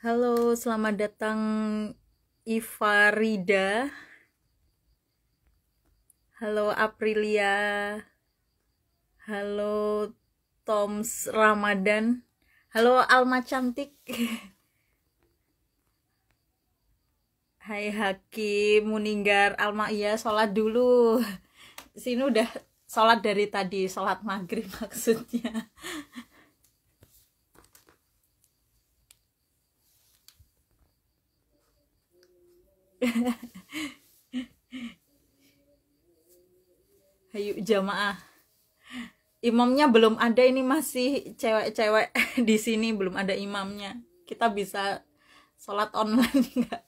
Halo, selamat datang Iva Rida. Halo Aprilia. Halo Toms Ramadan. Halo Alma Cantik. Hai Hakim Muninggar. Alma, iya sholat dulu. Sini udah sholat dari tadi, sholat maghrib maksudnya. Ayo jamaah. Imamnya belum ada, ini masih cewek-cewek di sini, belum ada imamnya. Kita bisa sholat online nggak?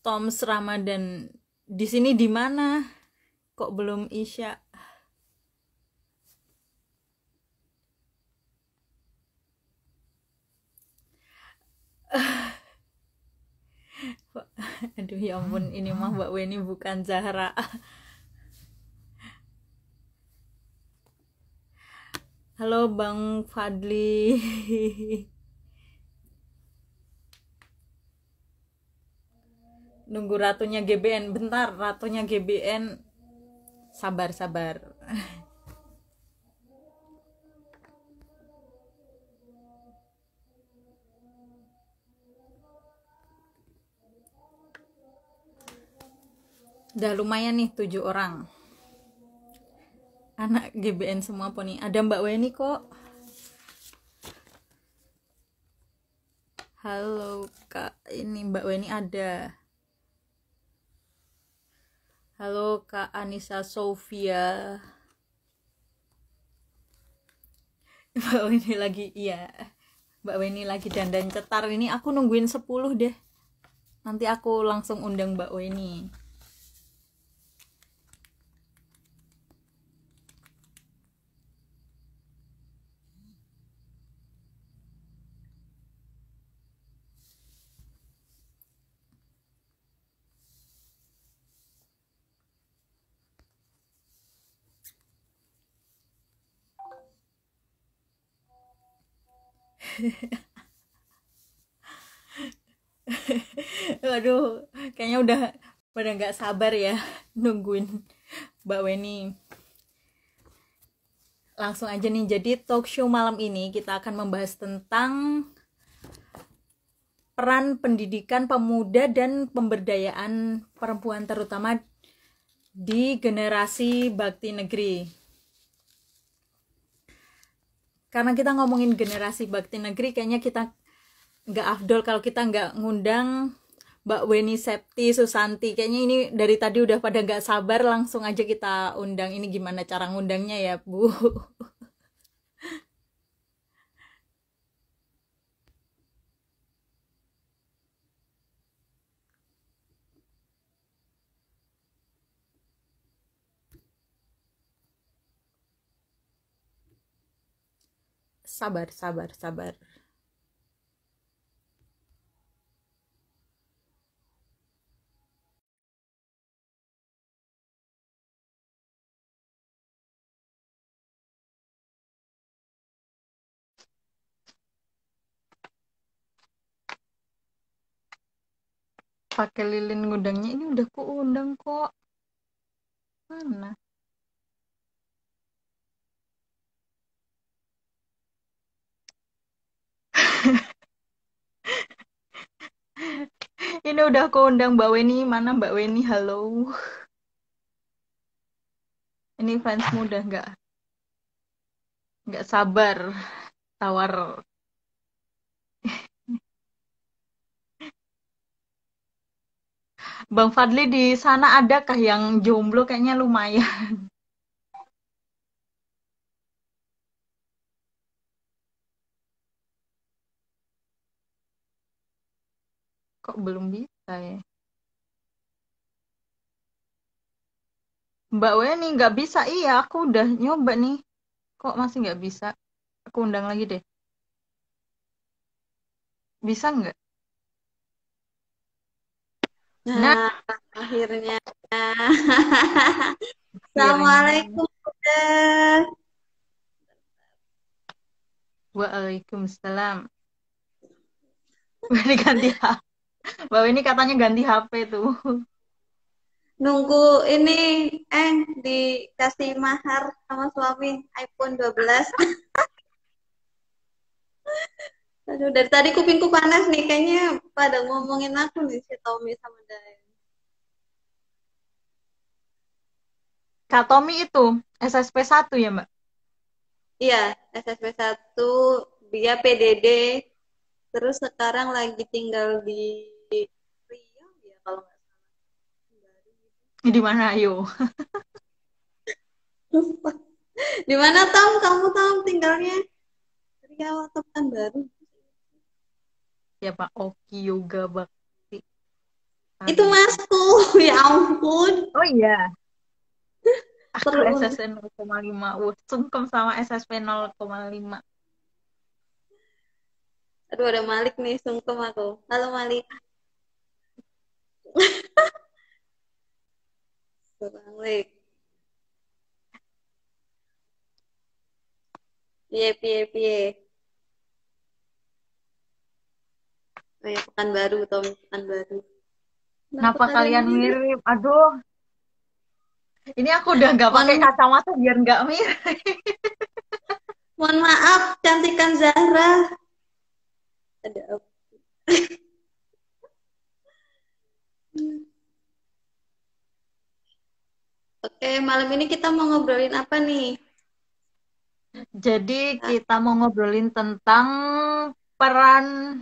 Toms Ramadan di sini di mana? Kok belum Isya? Aduh ya ampun, ini mah Mbak Weni bukan Zahra. Halo Bang Fadli. Nunggu ratunya GBN. Bentar, ratunya GBN. Sabar. Udah lumayan nih 7 orang. Anak GBN semua po nih. Ada Mbak Weni kok. Halo Kak, ini Mbak Weni ada. Halo Kak Anissa Sofia. Mbak Weni lagi, iya. Mbak Weni lagi dandan cetar. Ini aku nungguin 10 deh. Nanti aku langsung undang Mbak Weni. Waduh, kayaknya udah pada nggak sabar ya nungguin Mbak Weni. Langsung aja nih, jadi talk show malam ini kita akan membahas tentang peran pendidikan pemuda dan pemberdayaan perempuan terutama di generasi bakti negeri. Karena kita ngomongin generasi bakti negeri, kayaknya kita nggak afdol kalau kita nggak ngundang Mbak Weni Septi Susanti. Kayaknya ini dari tadi udah pada nggak sabar, langsung aja kita undang. Ini gimana cara ngundangnya ya Bu? Sabar. Pakai lilin ngundangnya, ini udah ku undang kok. Mana? Ini udah aku undang Mbak Weni, mana Mbak Weni? Halo. Ini fansmu udah nggak sabar tawar. Bang Fadli di sana adakah yang jomblo? Kayaknya lumayan. Kok belum bisa ya? Mbak Weni nggak bisa. Iya, aku udah nyoba nih. Kok masih nggak bisa? Aku undang lagi deh. Bisa nggak? Nah, Nah, akhirnya. akhirnya. Assalamualaikum, Bunda. Waalaikumsalam. Ini ganti HP. Mbak Weni katanya ganti HP tuh. Nunggu ini, dikasih mahar sama suami iPhone 12. Aduh, dari tadi kupingku panas nih, kayaknya pada ngomongin aku nih si Tommy sama Dayan. Kak Tommy itu SSP 1 ya, Mbak? Iya, SSB 1, dia PDD, terus sekarang lagi tinggal di Riau ya kalau nggak Ini di mana, ayo? salah. Di mana Tom? Kamu Tom tinggalnya? Riau atau Pekanbaru? Ya Pak Oki Yoga Bakti. Itu Aduh. masku, ya ampun. Oh iya, aku Perlu untuk. SSP 0,5. Sungkem sama SSP 0,5. Aduh, ada Malik nih, sungkem aku. Halo Malik. Malik. Piye, piye, piye. Oh ya, Pekanbaru, Tom, Pekanbaru. Kenapa Kenapa kalian kalian mirip? mirip? Aduh, ini aku udah nggak pakai Mohon, kacamata biar nggak mirip. mohon maaf, cantikan Zahra. Ada apa? Oke, malam ini kita mau ngobrolin apa nih? Jadi Ah, kita mau ngobrolin tentang peran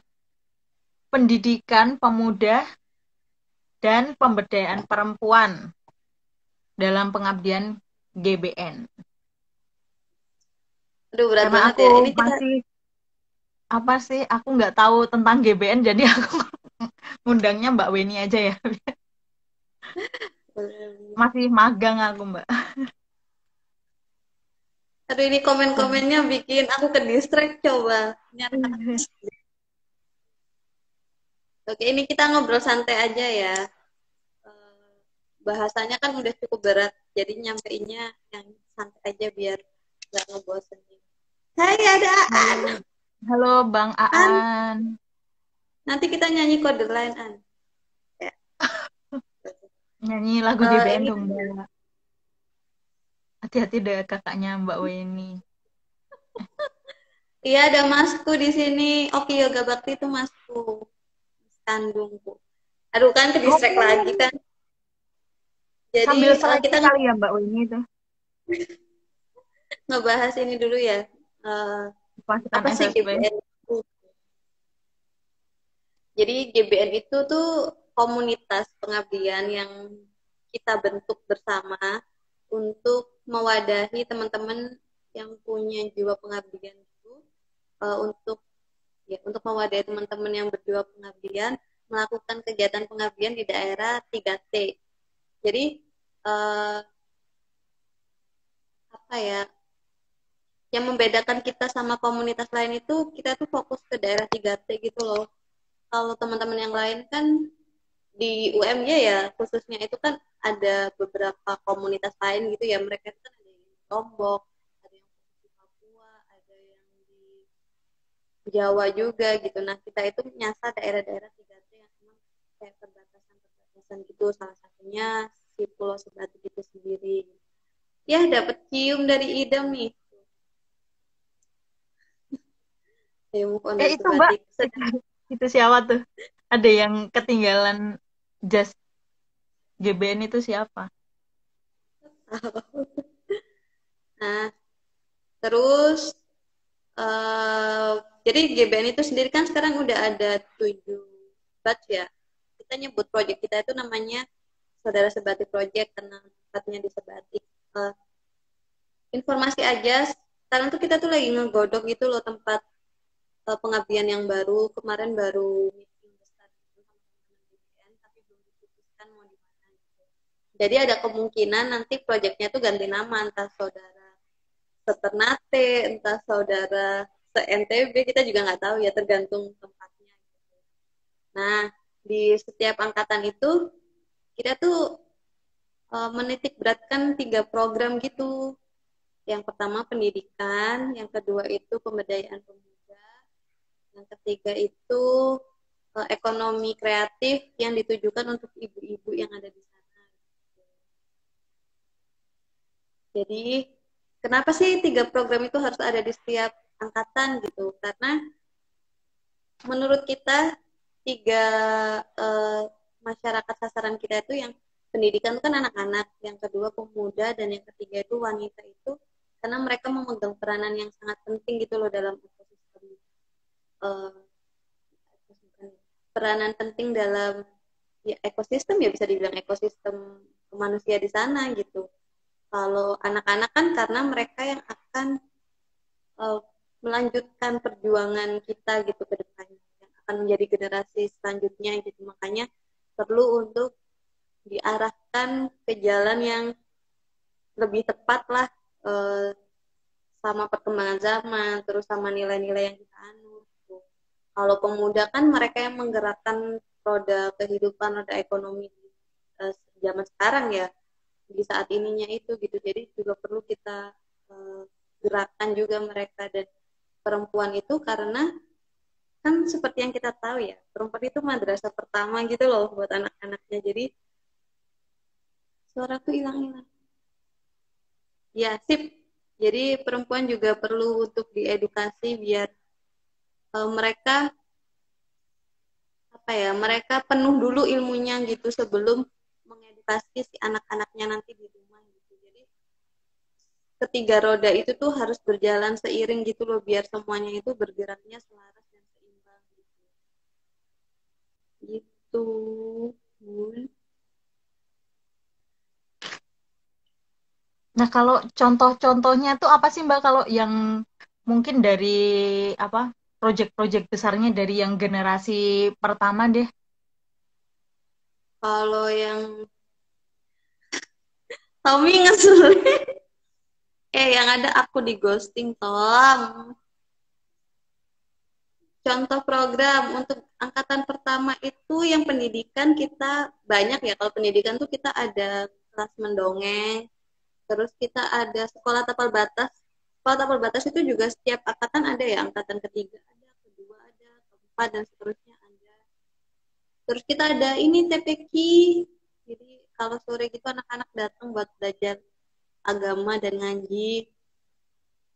pendidikan pemuda dan pemberdayaan perempuan dalam pengabdian GBN. aduh, berat Karena banget aku ya. Ini kita masih apa sih? Aku nggak tahu tentang GBN, jadi aku ngundangnya Mbak Weni aja ya. Masih magang aku, Mbak. aduh, ini komen-komennya bikin aku ke distract coba. Ini anak-anak. Oke, ini kita ngobrol santai aja ya. Eh, Bahasanya kan udah cukup berat, jadi nyampeinnya yang santai aja biar nggak ngebosenin. Hai, ada Halo, Aan. halo Bang An, Aan. nanti kita nyanyi kode line An. Ya. Nyanyi lagu GBN Ini dong, Mbak. Hati-hati deh kakaknya Mbak Weni. iya ada masku di sini. Oke, Yoga Bakti itu masku, kandungku. Aduh kan ke distract lagi Oh, kan. Jadi sambil seleksi kita kali ya Mbak Weni itu. ngebahas ini dulu ya. Eh, Pasukan apa sih SSP. GBN itu? Jadi GBN itu tuh komunitas pengabdian yang kita bentuk bersama untuk mewadahi teman-teman yang punya jiwa pengabdian itu, untuk ya untuk mewadahi teman-teman yang berjiwa pengabdian melakukan kegiatan pengabdian di daerah 3T. Jadi eh, apa ya, yang membedakan kita sama komunitas lain itu kita tuh fokus ke daerah 3T gitu loh. Kalau teman-teman yang lain kan di UMY ya khususnya itu kan ada beberapa komunitas lain gitu ya, mereka kan ada yang di Lombok, ada yang di Papua, ada yang di Jawa juga gitu. Nah kita itu nyasar daerah-daerah 3T yang memang kayak perbatasan-perbatasan gitu, salah satunya si Pulau Sebatik itu sendiri. Ya dapat cium dari idam nih, ya move on dari Itu Mbak, Sebatik. itu, itu siapa tuh? Ada yang ketinggalan jas GBN itu siapa? Nah terus jadi GBN itu sendiri kan sekarang udah ada 7 batch ya. Kita nyebut project kita itu namanya Saudara Sebatik Project karena tempatnya di Sebatik. Uh, Informasi aja, sekarang tuh kita tuh lagi ngegodok gitu loh tempat pengabdian yang baru. Kemarin baru meeting besar gitu sama teman-teman GBN, tapi belum diputuskan mau di mana gitu. Jadi ada kemungkinan nanti proyeknya tuh ganti nama, entah saudara se-Ternate, entah saudara se-NTB, kita juga nggak tahu ya, tergantung tempatnya. Nah, di setiap angkatan itu kita tuh menitik beratkan 3 program gitu. Yang pertama pendidikan, yang kedua itu pemberdayaan pemuda, yang ketiga itu ekonomi kreatif yang ditujukan untuk ibu-ibu yang ada di sana. Jadi kenapa sih 3 program itu harus ada di setiap angkatan gitu? Karena menurut kita tiga masyarakat sasaran kita itu yang pendidikan itu kan anak-anak, yang kedua pemuda, dan yang ketiga itu wanita itu karena mereka memegang peranan yang sangat penting gitu loh dalam ekosistem uh, peranan penting dalam ya, ekosistem ya bisa dibilang ekosistem manusia di sana gitu. Kalau anak-anak kan karena mereka yang akan uh, melanjutkan perjuangan kita gitu ke depannya, yang akan menjadi generasi selanjutnya gitu. Makanya perlu untuk diarahkan ke jalan yang lebih tepat lah sama perkembangan zaman, terus sama nilai-nilai yang kita anut. Gitu. Kalau pemuda kan mereka yang menggerakkan roda kehidupan, roda ekonomi zaman sekarang ya, di saat ininya itu gitu. Jadi juga perlu kita gerakan juga mereka, dan perempuan itu karena kan seperti yang kita tahu ya, perempuan itu madrasah pertama gitu loh buat anak-anaknya. Jadi suaraku hilang-hilang. Ya, sip. Jadi perempuan juga perlu untuk diedukasi biar mereka apa ya, mereka penuh dulu ilmunya gitu sebelum mengedukasi si anak-anaknya nanti di rumah gitu. Jadi ketiga roda itu tuh harus berjalan seiring gitu loh biar semuanya itu bergeraknya selaras dan seimbang gitu. Gitu. Bun. Nah, kalau contoh-contohnya tuh apa sih Mbak kalau yang mungkin dari apa proyek-proyek besarnya dari yang generasi pertama deh? Kalau yang Tommy ngeselin. Yang ada aku di ghosting, Tom. Contoh program untuk angkatan pertama itu yang pendidikan kita banyak ya. Kalau pendidikan tuh kita ada kelas mendongeng, terus kita ada sekolah tapal batas. Sekolah tapal batas itu juga setiap angkatan ada ya, angkatan ketiga ada, kedua ada, keempat, dan seterusnya ada. Terus kita ada ini TPQ, jadi kalau sore gitu anak-anak datang buat belajar agama dan ngaji.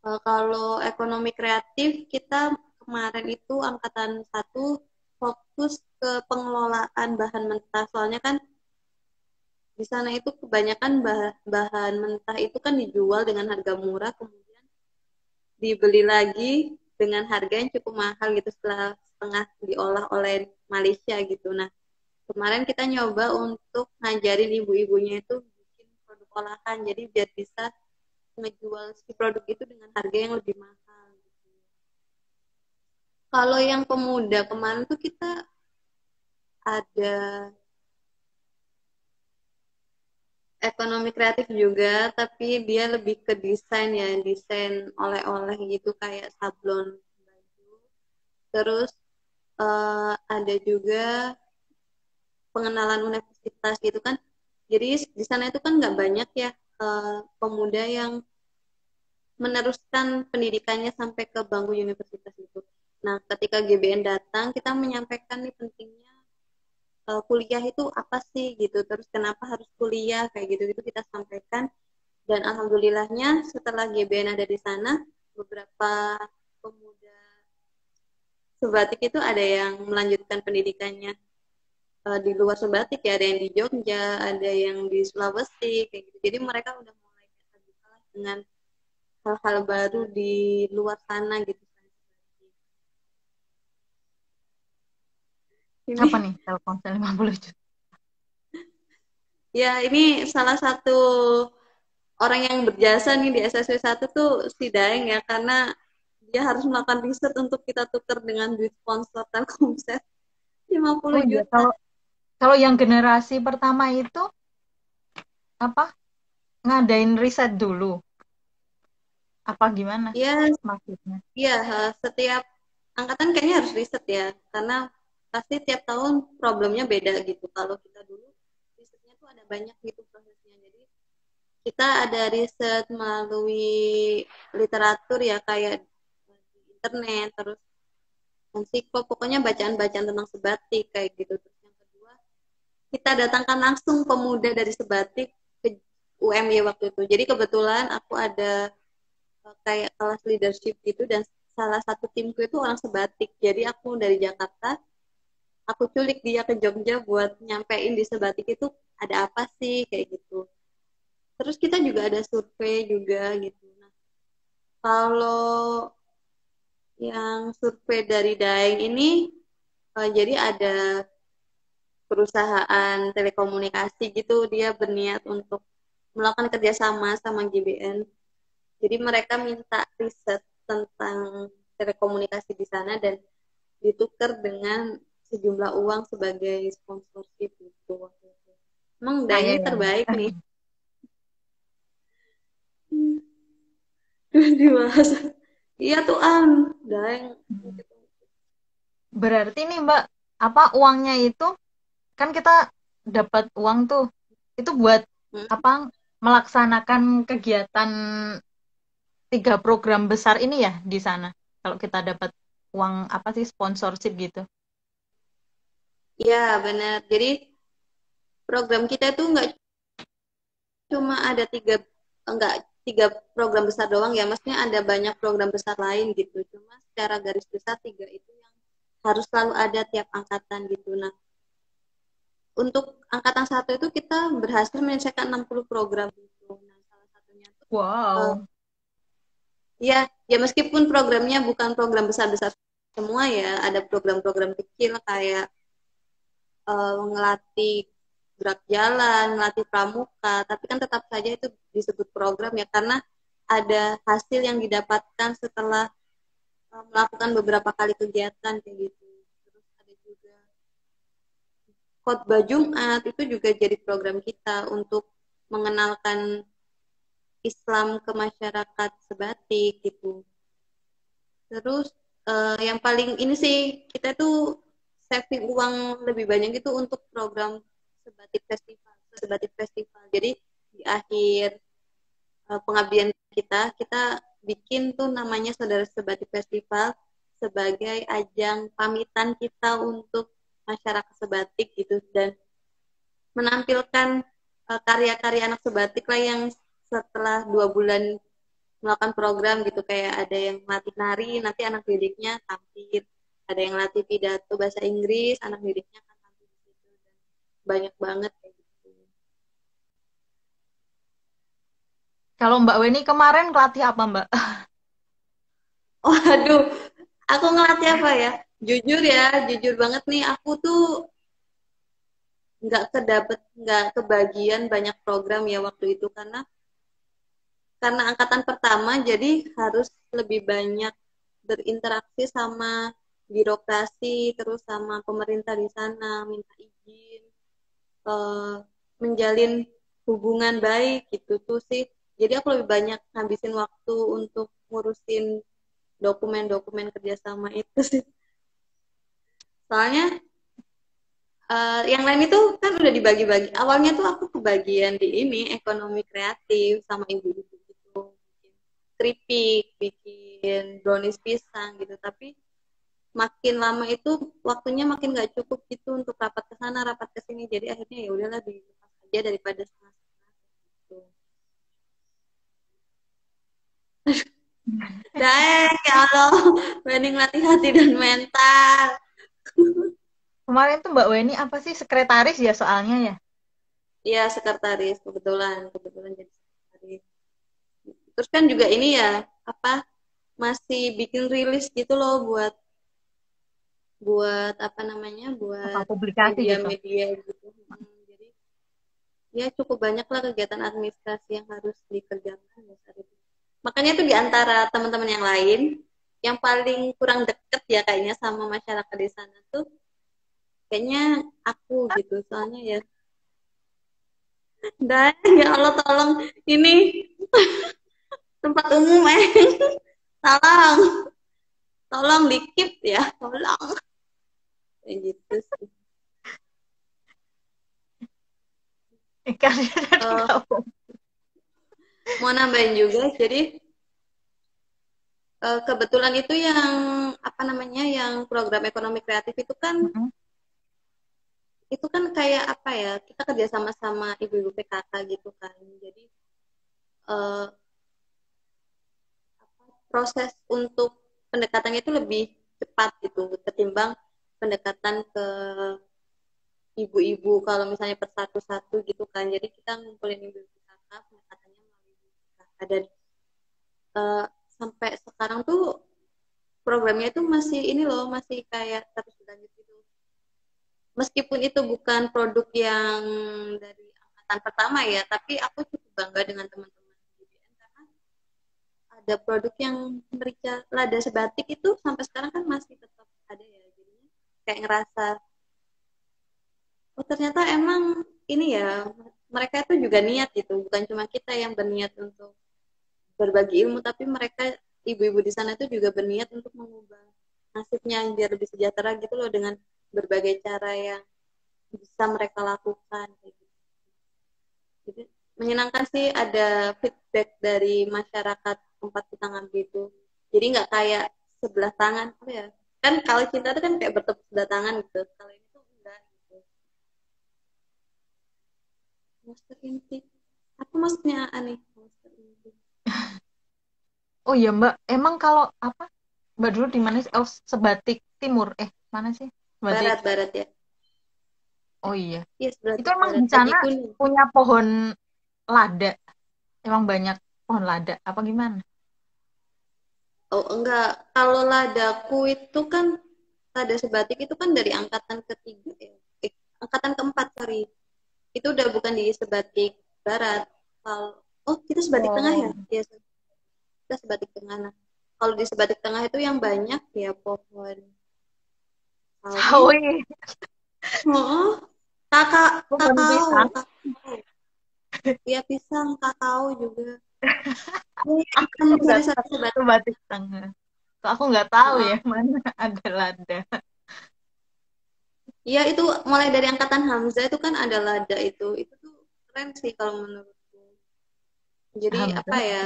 Kalau ekonomi kreatif kita kemarin itu angkatan 1 fokus ke pengelolaan bahan mentah. Soalnya kan di sana itu kebanyakan bahan mentah itu kan dijual dengan harga murah, kemudian dibeli lagi dengan harga yang cukup mahal gitu setelah setengah diolah oleh Malaysia gitu. Nah, kemarin kita nyoba untuk ngajarin ibu-ibunya itu bikin produk olahan, jadi biar bisa ngejual si produk itu dengan harga yang lebih mahal. Kalau yang pemuda kemarin tuh kita ada ekonomi kreatif juga, tapi dia lebih ke desain ya, desain oleh-oleh gitu kayak sablon baju. Terus ada juga pengenalan universitas gitu kan. Jadi di sana itu kan nggak banyak ya pemuda yang meneruskan pendidikannya sampai ke bangku universitas itu. Nah, ketika GBN datang, kita menyampaikan nih pentingnya kuliah itu apa sih gitu, terus kenapa harus kuliah kayak gitu gitu kita sampaikan, dan alhamdulillahnya setelah GBN ada di sana, beberapa pemuda Sebatik itu ada yang melanjutkan pendidikannya di luar Sebatik ya, ada yang di Jogja, ada yang di Sulawesi kayak gitu. Jadi mereka udah mulai biasa dengan hal-hal baru di luar sana gitu. Apa Ini nih Telkomsel 50 juta? ya ini salah satu orang yang berjasa nih di SSW 1 tuh si Daeng ya, karena dia harus melakukan riset untuk kita tukar dengan duit sponsor Telkomsel lima Oh puluh iya, juta. kalau kalau yang generasi pertama itu apa ngadain riset dulu apa gimana Ya, maksudnya? ya, setiap angkatan kayaknya harus riset ya, karena pasti tiap tahun problemnya beda gitu. Kalau kita dulu risetnya tuh ada banyak gitu prosesnya. Jadi kita ada riset melalui literatur ya kayak di internet, terus ensiklop, pokoknya bacaan-bacaan tentang sebatik kayak gitu. Terus yang kedua, kita datangkan langsung pemuda dari sebatik ke UMY waktu itu. Jadi kebetulan aku ada kayak kelas leadership gitu dan salah satu timku itu orang sebatik. Jadi aku dari Jakarta, aku culik dia ke Jogja buat nyampein di sebatik itu ada apa sih kayak gitu. Terus kita juga ada survei juga gitu. Nah, kalau yang survei dari Daeng ini jadi ada perusahaan telekomunikasi gitu, dia berniat untuk melakukan kerjasama sama GBN. Jadi mereka minta riset tentang telekomunikasi di sana dan ditukar dengan sejumlah uang sebagai sponsorship gitu. Emang Daeng Kaya ini ya Mbak. terbaik nih. Dibahas. Iya tuh Daeng. Berarti nih Mbak, apa uangnya itu kan kita dapat uang tuh itu buat Hmm. apa melaksanakan kegiatan 3 program besar ini ya di sana. Kalau kita dapat uang apa sih sponsorship gitu. Iya benar. Jadi program kita tuh nggak cuma ada enggak tiga program besar doang ya, maksudnya ada banyak program besar lain gitu. Cuma secara garis besar tiga itu yang harus selalu ada tiap angkatan gitu. Nah, untuk angkatan satu itu kita berhasil menyelesaikan 60 program gitu. Nah, salah satunya tuh Wow. ya ya meskipun programnya bukan program besar-besar semua ya, ada program-program kecil kayak ngelatih gerak jalan, ngelatih pramuka, tapi kan tetap saja itu disebut program ya karena ada hasil yang didapatkan setelah melakukan beberapa kali kegiatan kayak gitu. Terus ada juga khotbah Jumat itu juga jadi program kita untuk mengenalkan Islam ke masyarakat sebatik gitu. Terus yang paling ini sih kita tuh saving uang lebih banyak itu untuk program sebatik festival. Jadi di akhir pengabdian kita bikin tuh namanya Saudara Sebatik Festival sebagai ajang pamitan kita untuk masyarakat sebatik gitu dan menampilkan karya-karya anak sebatik lah yang setelah 2 bulan melakukan program gitu kayak ada yang latih nari nanti anak didiknya tampil ada yang latih pidato bahasa Inggris anak didiknya akan tampil di situ dan banyak banget kayak gitu. Kalau Mbak Weni kemarin kelatih apa Mbak? Oh aduh aku ngelatih apa ya jujur banget nih aku tuh nggak kebagian banyak program ya waktu itu karena angkatan pertama jadi harus lebih banyak berinteraksi sama birokrasi terus sama pemerintah di sana minta izin eh, menjalin hubungan baik gitu tuh sih jadi aku lebih banyak ngabisin waktu untuk ngurusin dokumen-dokumen kerjasama itu sih soalnya yang lain itu kan udah dibagi-bagi awalnya tuh aku kebagian di ini ekonomi kreatif sama ibu-ibu gitu keripik bikin brownies pisang gitu tapi makin lama itu waktunya makin nggak cukup gitu untuk rapat ke sana rapat ke sini jadi akhirnya ya udahlah dilepas aja daripada setengah-setengah gitu. Daeng ya Allah mending latih hati dan mental. Kemarin tuh Mbak Weni apa sih sekretaris ya soalnya ya? Iya sekretaris kebetulan jadi sekretaris terus kan juga ini ya apa masih bikin rilis gitu loh buat buat apa namanya Apa buat publikasi gitu? media-media gitu jadi ya cukup banyak lah kegiatan administrasi yang harus dikerjakan ya saat itu. Makanya itu di antara teman-teman yang lain yang paling kurang deket ya kayaknya sama masyarakat di sana tuh kayaknya aku gitu soalnya ya Dan ya Allah tolong ini tempat umum tolong tolong dikip ya tolong kayak gitu sih. Karya dari Eh, kamu. mau nambahin juga jadi kebetulan itu yang apa namanya yang program ekonomi kreatif Mm-mm. itu kan kayak apa ya kita kerja sama ibu-ibu PKK gitu kan jadi eh, proses untuk pendekatannya itu lebih cepat gitu ketimbang pendekatan ke ibu-ibu kalau misalnya per satu-satu gitu kan jadi kita ngumpulin ibu-ibu PKK pendekatannya melalui ibu PKK dan eh, sampai sekarang tuh programnya itu masih ini loh masih kayak terus berlanjut gitu meskipun itu bukan produk yang dari angkatan pertama ya tapi aku cukup bangga dengan teman-teman di BN karena ada produk yang merica lada sebatik itu sampai sekarang kan masih tetap ada ya jadinya kayak ngerasa oh ternyata emang ini ya mereka itu juga niat gitu bukan cuma kita yang berniat untuk berbagi ilmu tapi mereka ibu-ibu di sana itu juga berniat untuk mengubah nasibnya biar lebih sejahtera gitu loh dengan berbagai cara yang bisa mereka lakukan kayak gitu. Jadi menyenangkan sih ada feedback dari masyarakat tempat kita ngambil itu. Jadi nggak kayak sebelah tangan apa ya? Kan kalau cinta itu kan kayak bertepuk sebelah tangan gitu. Kalau ini tuh enggak gitu. Monster inti. Apa maksudnya aneh? Monster inti. Oh iya Mbak, emang kalau apa? Mbak dulu di mana sih? Oh, Sebatik Timur. Mana sih? Sebatik. Barat-barat ya. Oh iya. Iya, sebelah Itu emang barat. di Aji sana kuning. punya pohon lada. Emang banyak pohon lada apa gimana? Oh enggak. Kalau ladaku itu kan lada sebatik itu kan dari angkatan ketiga ya. Angkatan keempat sorry. Itu udah bukan di sebatik barat. Kalau oh kita sebatik tengah ya? Oh. Iya, kita sebatik tengah. Nah, kalau di sebatik tengah itu yang banyak ya pohon sawit. Sawi. Oh, kakak Pohon kakao, pisang. kakao. Ya pisang, kakao juga. Ya, Aku kan juga dari satu tahu sebatik. Sebatik Tengah. Kok aku nggak tahu Oh, ya mana ada lada. iya itu mulai dari angkatan Hamzah itu kan ada lada itu. Itu tuh keren sih kalau menurutku. Jadi apa Hamzah. ya?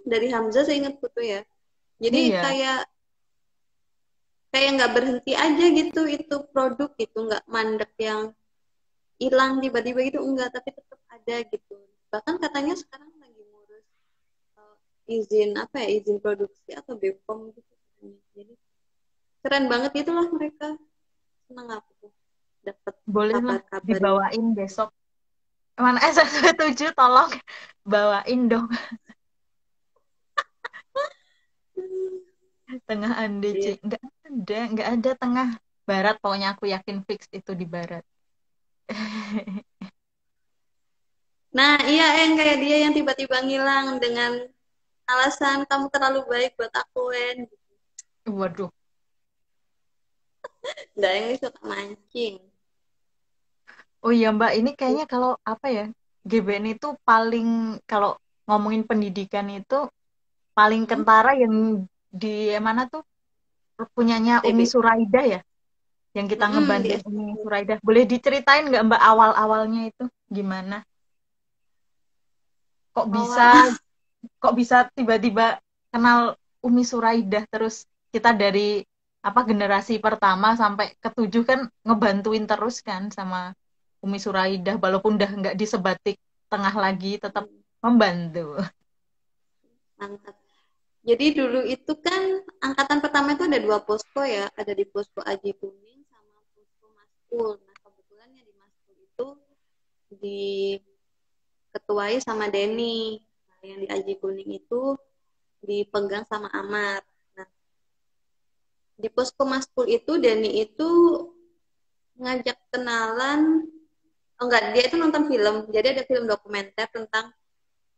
Dari Hamzah saya ingat tuh ya. Jadi Iya. kayak kayak nggak berhenti aja gitu itu produk gitu nggak mandek yang hilang tiba-tiba gitu enggak tapi tetap ada gitu bahkan katanya sekarang lagi ngurus izin apa ya izin produksi atau BPOM gitu jadi keren banget itulah mereka senang aku tuh dapat Bolehlah kabar-kabar itu dibawain besok. Mana S7 tolong bawain dong tengah ANDC. iya. Nggak ada tengah barat. Pokoknya aku yakin fix itu di barat. Nah iya En kayak dia yang tiba-tiba ngilang dengan alasan kamu terlalu baik buat aku En Waduh. nggak yang suka mancing Oh iya Mbak, ini kayaknya kalau apa ya, GBN itu paling kalau ngomongin pendidikan itu paling hmm? kentara yang di mana tuh punyanya Umi TB Suraida ya, yang kita di ngebantuin Umi STB. Suraida. Boleh diceritain nggak Mbak awal-awalnya itu gimana? Kok bisa awal kok bisa tiba-tiba kenal Umi Suraida terus kita dari apa generasi pertama sampai ketujuh kan ngebantuin terus kan sama Umi Suraidah walaupun udah nggak di Sebatik Tengah lagi tetap membantu. mantap. Jadi dulu itu kan angkatan pertama itu ada dua posko ya, ada di posko Aji Kuning sama posko Maskul. Nah kebetulan ya di Maskul itu diketuai sama Denny. Nah, yang di Aji Kuning itu dipegang sama Amar. Nah di posko Maskul itu Denny itu ngajak kenalan, oh enggak dia itu nonton film. Jadi ada film dokumenter tentang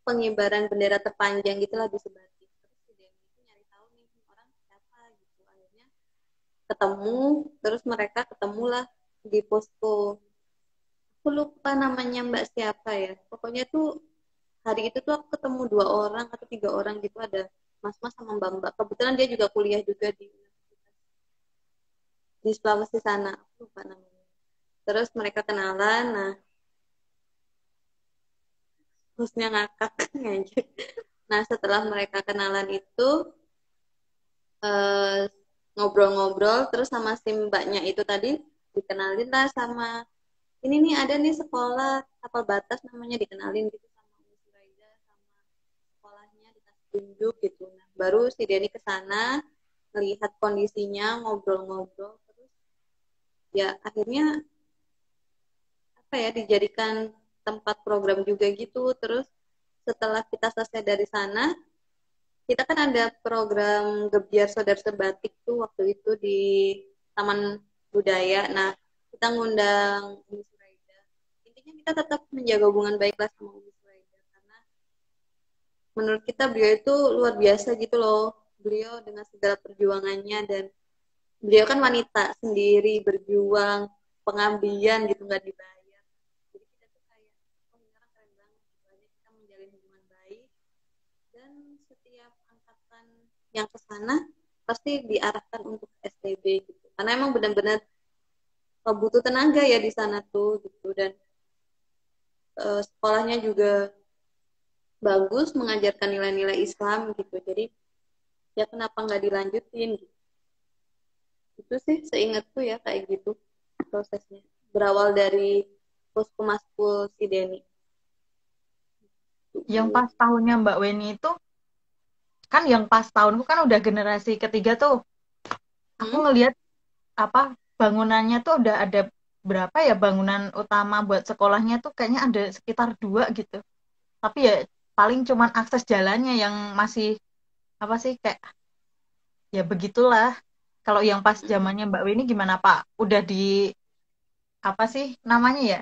pengibaran bendera terpanjang gitulah di Sebatik. Terus si Denny itu nyari tahu nih orang siapa gitu. Akhirnya ketemu terus mereka ketemulah di posko aku lupa namanya Mbak siapa ya. Pokoknya tuh hari itu tuh aku ketemu 2 orang atau 3 orang gitu, ada mas-mas sama mbak-mbak. Kebetulan dia juga kuliah juga di Sulawesi sana. Aku lupa namanya. Terus mereka kenalan. Nah, hostnya ngakak ngajak. Nah, setelah mereka kenalan itu eh, ngobrol-ngobrol terus sama si mbaknya itu tadi dikenalin lah sama ini nih ada nih sekolah Tapal Batas namanya, dikenalin gitu sama Umi Suraida sama sekolahnya, dikasih tunjuk gitu. Nah, baru si Denny ke sana melihat kondisinya, ngobrol-ngobrol terus ya akhirnya apa ya dijadikan tempat program juga gitu. Terus setelah kita selesai dari sana, kita kan ada program Gebyar Saudara Sebatik tuh waktu itu di Taman Budaya. Nah, kita ngundang Umi Suraida. Intinya kita tetap menjaga hubungan baiklah sama Umi Suraida karena menurut kita beliau itu luar biasa gitu loh. Beliau dengan segala perjuangannya, dan beliau kan wanita sendiri berjuang pengabdian gitu nggak dibayar. Jadi kita tuh kayak oh ini orang keren banget gitu aja, kita menjalin hubungan baik. Dan setiap angkatan yang ke sana pasti diarahkan untuk STB gitu karena emang benar-benar butuh tenaga ya di sana tuh gitu. Dan sekolahnya juga bagus, mengajarkan nilai-nilai Islam gitu, jadi ya kenapa nggak dilanjutin gitu. Itu sih seingatku ya kayak gitu prosesnya, berawal dari Puskumaskul si Denny. Yang pas tahunnya Mbak Weni itu kan, yang pas tahunku kan udah generasi ketiga tuh. Aku ngelihat apa bangunannya tuh udah ada berapa ya, bangunan utama buat sekolahnya tuh kayaknya ada sekitar 2 gitu. Tapi ya paling cuman akses jalannya yang masih apa sih, kayak ya begitulah. Kalau yang pas zamannya Mbak Weni gimana Pak? Udah di apa sih namanya ya?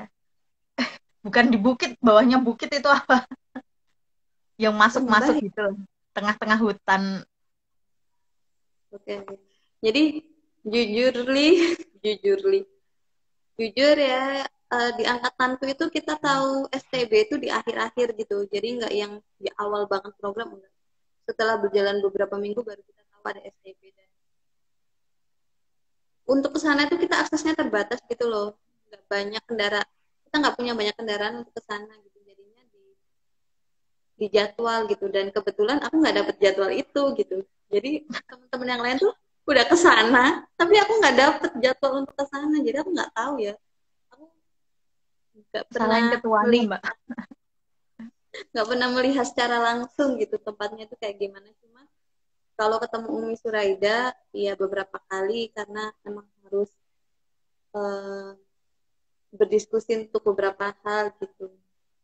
Bukan di bukit, bawahnya bukit itu apa? Yang masuk-masuk Lembah. gitu. Tengah-tengah hutan. Oke. Jadi jujur li, jujur li, jujur ya di angkatanku itu kita tahu STB itu di akhir-akhir gitu. Jadi nggak yang di awal banget program, enggak. Setelah berjalan beberapa minggu baru kita tahu ada STB. Dan untuk ke sana itu kita aksesnya terbatas gitu loh. Nggak banyak kendaraan. Kita nggak punya banyak kendaraan untuk ke sana gitu. Jadinya di jadwal gitu. Dan kebetulan aku nggak dapet jadwal itu gitu. Jadi teman-teman yang lain tuh udah ke sana, tapi aku nggak dapet jadwal untuk ke sana. Jadi aku nggak tahu ya. Aku nggak Salahin pernah ketuanya melihat Mbak. secara langsung gitu tempatnya itu kayak gimana. Cuma kalau ketemu Umi Suraida ya beberapa kali karena emang harus uh, berdiskusi untuk beberapa hal gitu.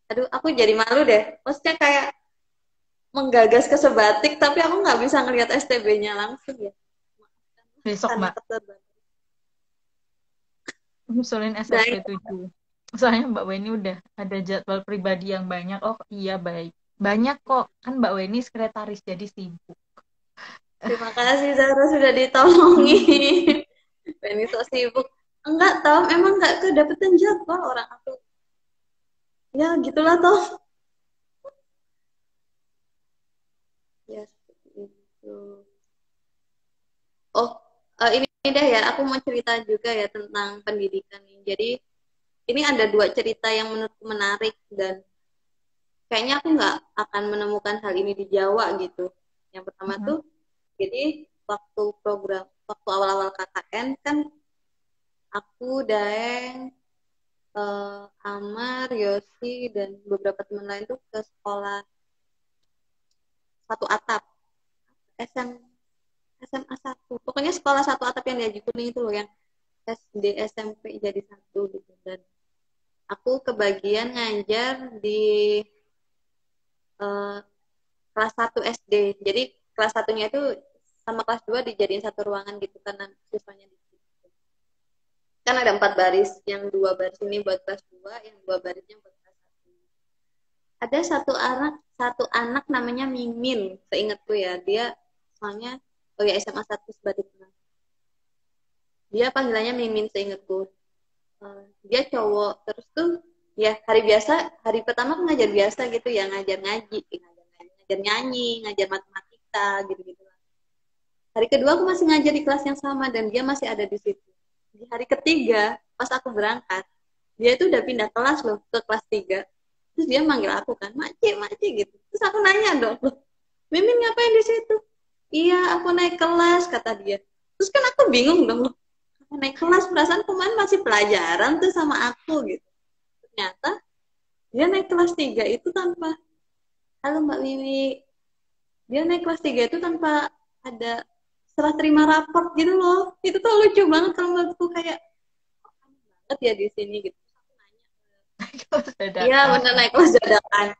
Aduh, aku jadi malu deh. Maksudnya kayak menggagas ke Sebatik, tapi aku nggak bisa ngelihat STB-nya langsung ya. Besok Karena Mbak, keterbatas. ngusulin SSP 7. Soalnya Mbak Weni udah ada jadwal pribadi yang banyak. Oh iya, baik. Banyak kok. Kan Mbak Weni sekretaris jadi sibuk. Terima kasih Zara sudah ditolongi. Benny sok sibuk. Enggak Tom, emang nggak kedapetan jadwal orang aku. Ya gitulah Tom. Ya seperti itu. Oh, ini deh ya, aku mau cerita juga ya tentang pendidikan ini. Jadi ini ada 2 cerita yang menurutku menarik dan kayaknya aku nggak akan menemukan hal ini di Jawa gitu. Yang pertama tuh, jadi waktu awal-awal KKN kan aku, Daeng, Amar, Yosi, dan beberapa teman lain tuh ke sekolah satu atap, SM, SMA 1. Pokoknya sekolah satu atap yang di Haji Kuning itu loh, yang SD, SMP jadi satu gitu. Dan aku kebagian ngajar di uh, kelas 1 SD. Jadi kelas satunya itu sama kelas 2 dijadiin satu ruangan gitu karena siswanya di situ. Kan ada 4 baris, yang 2 baris ini buat kelas 2, yang 2 barisnya buat kelas 1. Ada satu anak namanya Mimin, seingatku ya. Dia soalnya oh ya SMA 1 sebaliknya. Dia panggilannya Mimin seingatku. Dia cowok, terus tuh Ya hari pertama aku ngajar biasa gitu ya, ngajar ngaji, ngajar nyanyi, ngajar matematika gitu-gitu. Hari kedua aku masih ngajar di kelas yang sama dan dia masih ada di situ. Di hari ketiga pas aku berangkat, dia itu udah pindah kelas loh ke kelas 3. Terus dia manggil aku kan, makcik gitu. Terus aku nanya dong, loh, Mimin ngapain di situ? Iya, aku naik kelas kata dia. Terus kan aku bingung dong, loh, aku naik kelas perasaan kemarin masih pelajaran tuh sama aku gitu. Ternyata dia naik kelas 3 itu tanpa, halo Mbak Wiwi, dia naik kelas 3 itu tanpa ada serah terima raport gitu loh. Itu tuh lucu banget kalau menurutku, kayak banget ya di sini gitu. Iya bener, naik kelas dadakan.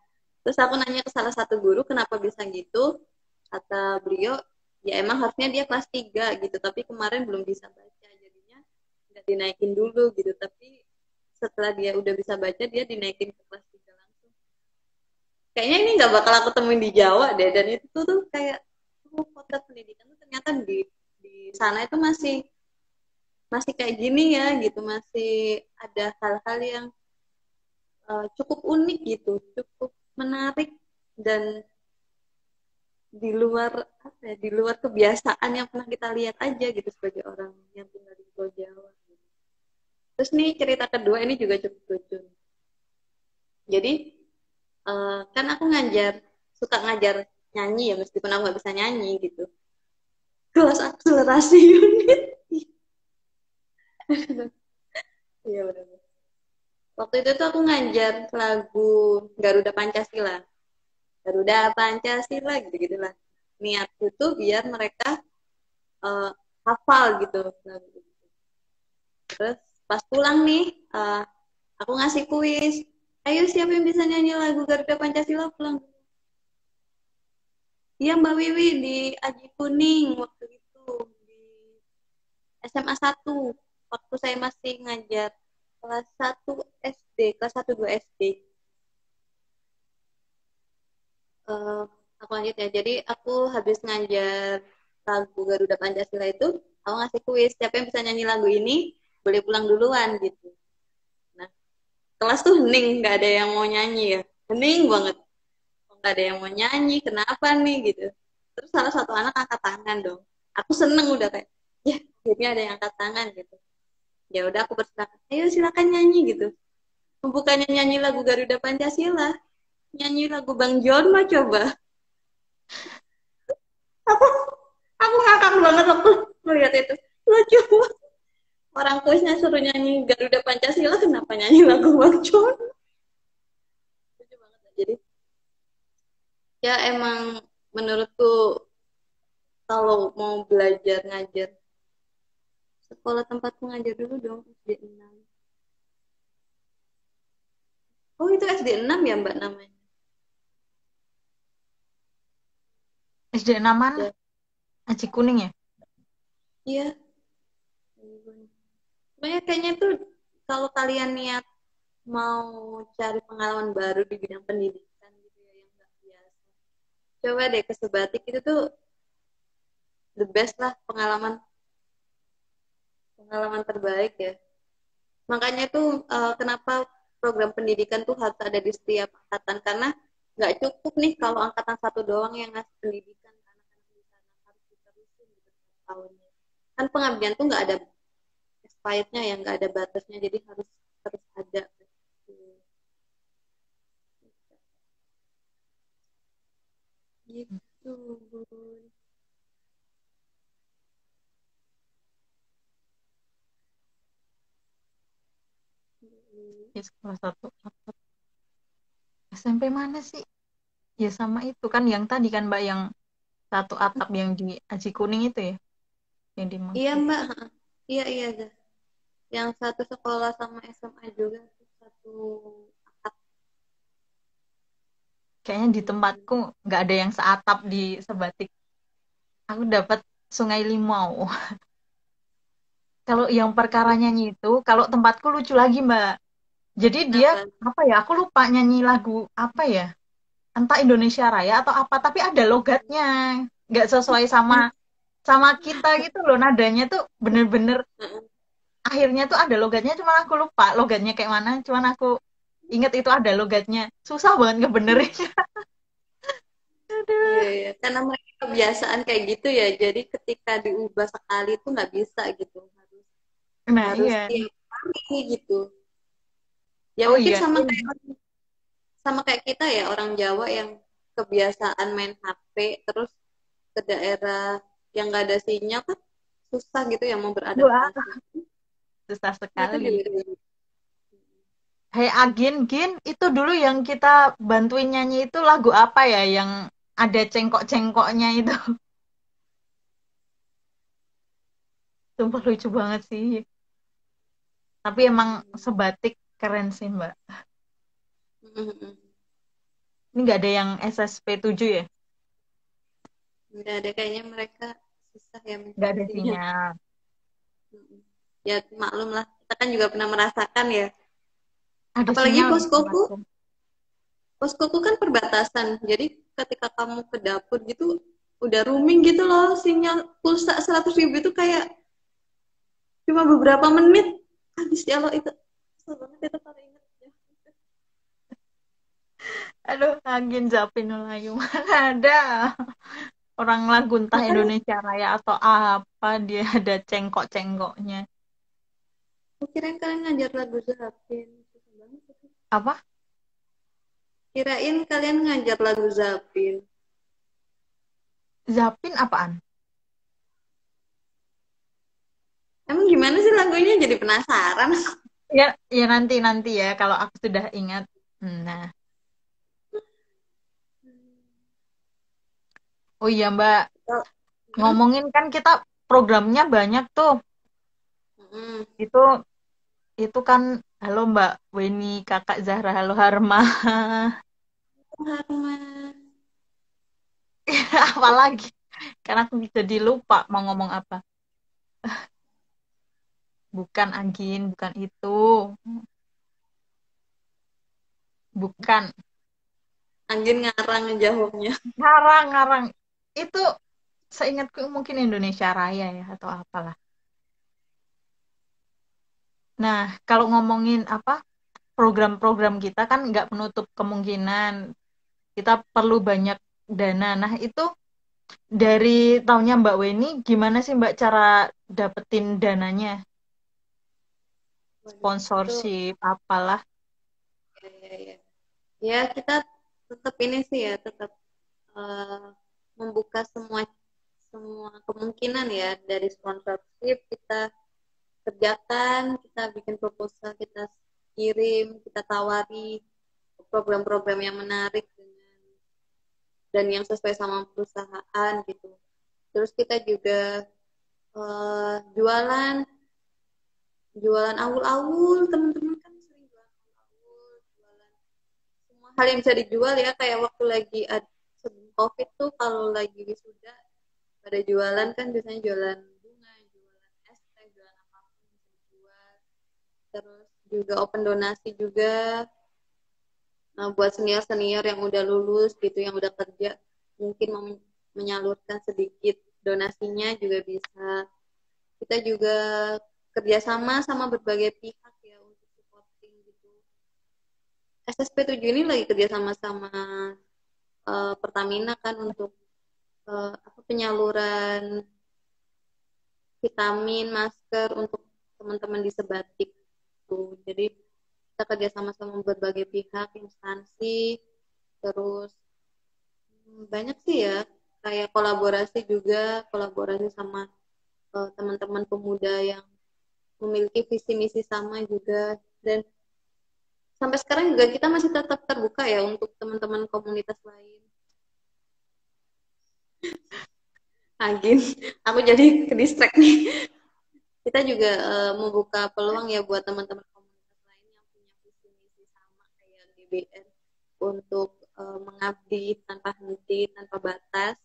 Terus aku nanya ke salah satu guru kenapa bisa gitu. Kata beliau, ya emang harusnya dia kelas 3 gitu, tapi kemarin belum bisa baca, jadinya nggak dinaikin dulu gitu. Tapi setelah dia udah bisa baca, dia dinaikin ke kelas 3 langsung. Kayaknya ini nggak bakal aku temuin di Jawa deh. Dan itu tuh kayak, oh, potret pendidikan tuh ternyata di sana itu masih masih kayak gini ya gitu, masih ada hal-hal yang cukup unik gitu, cukup menarik, dan di luar apa ya, di luar kebiasaan yang pernah kita lihat aja gitu sebagai orang yang tinggal di Pulau Jawa. Terus nih cerita kedua ini juga cukup lucu. Jadi kan aku suka ngajar nyanyi ya, meskipun aku nggak bisa nyanyi gitu. Kelas akselerasi unit. Iya benar. Waktu itu tuh aku ngajar lagu Garuda Pancasila. Garuda Pancasila gitu-gitulah. Niatku tuh biar mereka uh, hafal gitu. Terus pas pulang nih, aku ngasih kuis. Ayo siapa yang bisa nyanyi lagu Garuda Pancasila pulang. Iya Mbak Wiwi di Aji Kuning waktu itu, di SMA 1. Waktu saya masih ngajar kelas 1 SD, kelas 1 2 SD. Uh, aku lanjut ya. Jadi aku habis ngajar lagu Garuda Pancasila itu, aku ngasih kuis. Siapa yang bisa nyanyi lagu ini, boleh pulang duluan gitu. Nah, kelas tuh hening, nggak ada yang mau nyanyi ya. Hening banget. Nggak ada yang mau nyanyi, kenapa nih gitu. Terus salah satu anak angkat tangan dong. Aku seneng udah kayak, ya akhirnya ada yang angkat tangan gitu. Ya udah aku bersilakan, ayo silakan nyanyi gitu. Bukannya nyanyi lagu Garuda Pancasila, nyanyi lagu Bang John mah coba. Aku aku ngakak banget waktu melihat itu. Lucu banget. Orang kuisnya suruh nyanyi Garuda Pancasila, kenapa nyanyi lagu Bang John? Lucu banget. Jadi ya emang menurutku kalau mau belajar ngajar, sekolah tempatku ngajar dulu dong SD 6. Oh itu SD 6 ya Mbak namanya? SD 6 mana? Ya. Aji Kuning ya? Iya. Sebenarnya kayaknya tuh kalau kalian niat mau cari pengalaman baru di bidang pendidikan gitu ya, yang nggak biasa, coba deh ke Sebatik. Itu tuh the best lah, pengalaman pengalaman terbaik ya. Makanya tuh kenapa program pendidikan tuh harus ada di setiap angkatan, karena nggak cukup nih kalau angkatan 1 doang yang ngasih pendidikan ke anak-anak di sana, harus diterusin gitu setiap tahunnya. Kan pengabdian tuh nggak ada expirednya ya, nggak ada batasnya, jadi harus terus ada gitu. Ya, sekolah satu atap. SMP mana sih? Ya sama itu kan yang tadi kan Mbak, yang satu atap yang di Aji Kuning itu ya, yang Iya dimaksud. Mbak, iya iya dah. Yang satu sekolah sama SMA juga, satu atap. Kayaknya di tempatku nggak ada yang seatap di Sebatik. Aku dapat Sungai Limau. Kalau yang perkara nyanyi itu, kalau tempatku lucu lagi Mbak. Jadi dia Kenapa? apa ya? Aku lupa nyanyi lagu apa ya? Entah Indonesia Raya atau apa, tapi ada logatnya. Nggak sesuai sama sama kita gitu loh. Nadanya tuh bener-bener akhirnya tuh ada logatnya, cuma aku lupa logatnya kayak mana. Cuman aku Ingat itu ada logatnya. Susah banget ngebenerin. Iya, Aduh. iya. Karena mereka kebiasaan kayak gitu ya. Jadi ketika diubah sekali itu nggak bisa gitu. Harus Nah, harus iya. tiap kali gitu. Ya Oh mungkin iya, ini. sama kayak kita ya orang Jawa yang kebiasaan main HP terus ke daerah yang nggak ada sinyal kan susah gitu ya mau Wah, beradaptasi. susah Mereka sekali. juga gitu. Hei Agin, Gin, itu dulu yang kita bantuin nyanyi itu lagu apa ya yang ada cengkok-cengkoknya itu? Sumpah lucu banget sih. Tapi emang sebatik keren sih, Mbak. Ini nggak ada yang SSP 7 ya? Nggak ada kayaknya mereka susah ya Nggak mencari ada sinyal. sinyal. Ya maklum lah kita kan juga pernah merasakan ya. Ada Apalagi sinyal gitu, Mas. poskoku kan perbatasan. Jadi ketika kamu ke dapur gitu udah roaming gitu loh sinyal pulsa 100.000 itu kayak cuma beberapa menit habis ya lo itu kesel banget itu kalau ingat ya. Aduh, Agin Zapin Melayu. Mana ada. Orang lagu entah Makanya Indonesia Raya atau apa, dia ada cengkok-cengkoknya. aku kirain kalian ngajar lagu Zapin. Susah banget itu. Apa? Kirain kalian ngajar lagu Zapin. Zapin apaan? Emang gimana sih lagunya jadi penasaran. Ya, ya nanti ya kalau aku sudah ingat. Nah, oh iya Mbak, Hmm? ngomongin kan kita programnya banyak tuh. Hmm. Itu itu kan halo Mbak Weni, Kakak Zahra, halo Harma. Harma. Apalagi? Karena aku jadi lupa mau ngomong apa. Bukan Agin, bukan itu. Bukan. Angin ngarang ngejawabnya. Ngarang, ngarang. Itu seingatku mungkin Indonesia Raya ya atau apalah. Nah, kalau ngomongin apa program-program kita kan nggak menutup kemungkinan kita perlu banyak dana. Nah, itu dari tahunnya Mbak Weni, gimana sih Mbak cara dapetin dananya? Waduh, itu Sponsorship, apalah. ya, ya, ya. Ya kita tetap ini sih ya tetap eh, membuka semua semua kemungkinan ya dari sponsorship kita kerjakan, kita bikin proposal, kita kirim, kita tawari program-program yang menarik dan yang sesuai sama perusahaan gitu. Terus kita juga jualan jualan awul-awul teman-teman kan sering jualan awul jualan semua hal yang bisa dijual ya kayak waktu lagi sebelum covid tuh kalau lagi wisuda pada jualan kan biasanya jualan bunga jualan es teh jualan apapun bisa dijual terus juga open donasi juga nah, buat senior senior yang udah lulus gitu yang udah kerja mungkin mau menyalurkan sedikit donasinya juga bisa kita juga kerjasama sama berbagai pihak ya untuk supporting gitu. SSP 7 ini lagi kerjasama sama Pertamina kan untuk apa penyaluran vitamin, masker untuk teman-teman di Sebatik tuh. Jadi kita kerjasama sama berbagai pihak, instansi, terus banyak sih ya kayak kolaborasi sama teman-teman pemuda yang memiliki visi misi sama juga dan sampai sekarang juga kita masih tetap terbuka ya untuk teman-teman komunitas lain. Agin, aku jadi ke distract nih. Kita juga membuka peluang ya buat teman-teman komunitas lain yang punya visi misi sama kayak GBN untuk mengabdi tanpa henti, tanpa batas,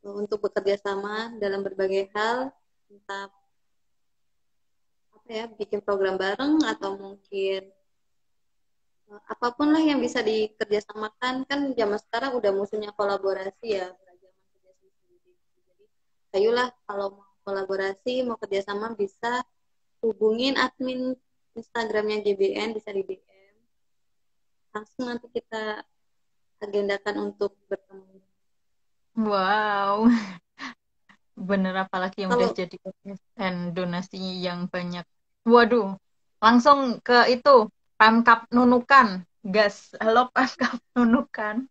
untuk bekerja sama dalam berbagai hal, entah apa ya, bikin program bareng atau mungkin apapun lah yang bisa dikerjasamakan kan zaman sekarang udah musimnya kolaborasi ya belajar kerja sendiri jadi ayolah kalau mau kolaborasi mau kerjasama bisa hubungin admin Instagramnya GBN bisa di DM langsung nanti kita agendakan untuk bertemu. Wow, bener apalagi yang udah Kalau jadi dan donasi yang banyak. Waduh, langsung ke itu Pemkap Nunukan, gas, halo Pemkap Nunukan.